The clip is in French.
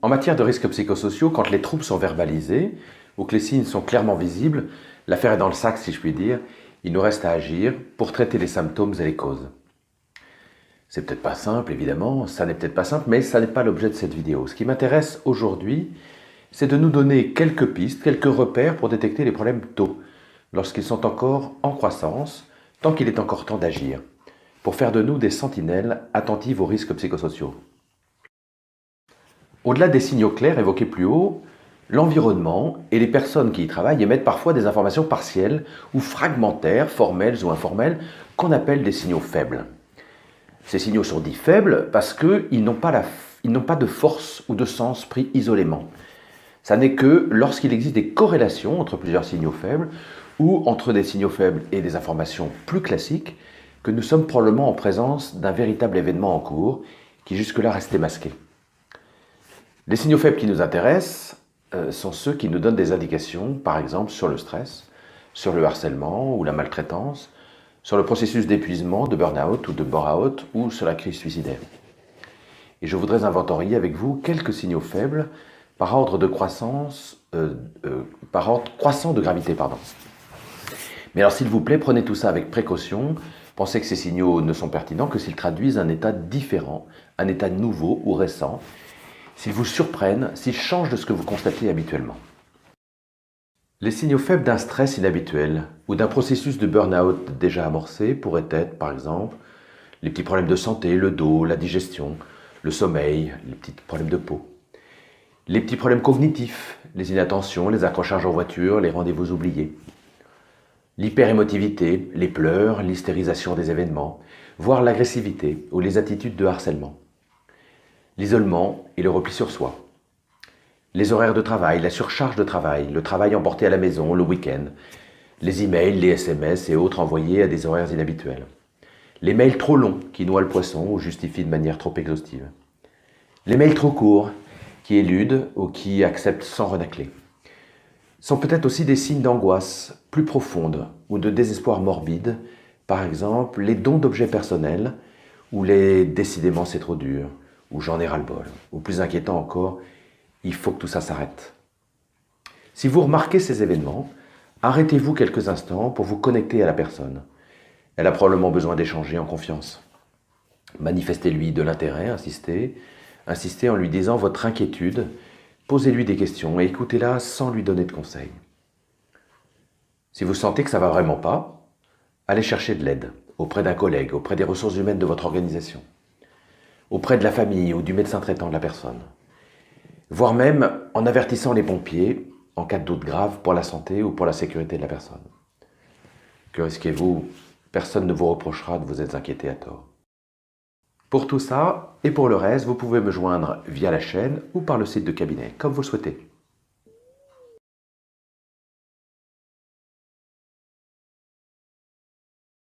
En matière de risques psychosociaux, quand les troubles sont verbalisés ou que les signes sont clairement visibles, l'affaire est dans le sac si je puis dire, il nous reste à agir pour traiter les symptômes et les causes. C'est peut-être pas simple évidemment, ça n'est peut-être pas simple, mais ça n'est pas l'objet de cette vidéo. Ce qui m'intéresse aujourd'hui, c'est de nous donner quelques pistes, quelques repères pour détecter les problèmes tôt, lorsqu'ils sont encore en croissance, tant qu'il est encore temps d'agir, pour faire de nous des sentinelles attentives aux risques psychosociaux. Au-delà des signaux clairs évoqués plus haut, l'environnement et les personnes qui y travaillent émettent parfois des informations partielles ou fragmentaires, formelles ou informelles, qu'on appelle des signaux faibles. Ces signaux sont dits faibles parce qu'ils n'ont pas de force ou de sens pris isolément. Ça n'est que lorsqu'il existe des corrélations entre plusieurs signaux faibles ou entre des signaux faibles et des informations plus classiques que nous sommes probablement en présence d'un véritable événement en cours qui jusque-là restait masqué. Les signaux faibles qui nous intéressent sont ceux qui nous donnent des indications, par exemple sur le stress, sur le harcèlement ou la maltraitance, sur le processus d'épuisement, de burn-out ou de bore-out ou sur la crise suicidaire. Et je voudrais inventorier avec vous quelques signaux faibles par ordre croissant de gravité. Mais alors s'il vous plaît, prenez tout ça avec précaution. Pensez que ces signaux ne sont pertinents que s'ils traduisent un état différent, un état nouveau ou récent, s'ils vous surprennent, s'ils changent de ce que vous constatez habituellement. Les signaux faibles d'un stress inhabituel ou d'un processus de burn-out déjà amorcé pourraient être, par exemple, les petits problèmes de santé, le dos, la digestion, le sommeil, les petits problèmes de peau. Les petits problèmes cognitifs, les inattentions, les accrochages en voiture, les rendez-vous oubliés. L'hyperémotivité, les pleurs, l'hystérisation des événements, voire l'agressivité ou les attitudes de harcèlement. L'isolement et le repli sur soi. Les horaires de travail, la surcharge de travail, le travail emporté à la maison, le week-end, les emails, les SMS et autres envoyés à des horaires inhabituels. Les mails trop longs qui noient le poisson ou justifient de manière trop exhaustive. Les mails trop courts qui éludent ou qui acceptent sans renacler. Sont peut-être aussi des signes d'angoisse plus profonde ou de désespoir morbide, par exemple les dons d'objets personnels ou les « décidément c'est trop dur » ou « j'en ai ras-le-bol » ou plus inquiétant encore « il faut que tout ça s'arrête ». Si vous remarquez ces événements, arrêtez-vous quelques instants pour vous connecter à la personne. Elle a probablement besoin d'échanger en confiance. Manifestez-lui de l'intérêt, insistez en lui disant votre inquiétude, posez-lui des questions et écoutez-la sans lui donner de conseils. Si vous sentez que ça ne va vraiment pas, allez chercher de l'aide auprès d'un collègue, auprès des ressources humaines de votre organisation, auprès de la famille ou du médecin traitant de la personne, voire même en avertissant les pompiers en cas de doute grave pour la santé ou pour la sécurité de la personne. Que risquez-vous? Personne ne vous reprochera de vous être inquiété à tort. Pour tout ça et pour le reste, vous pouvez me joindre via la chaîne ou par le site de cabinet, comme vous le souhaitez.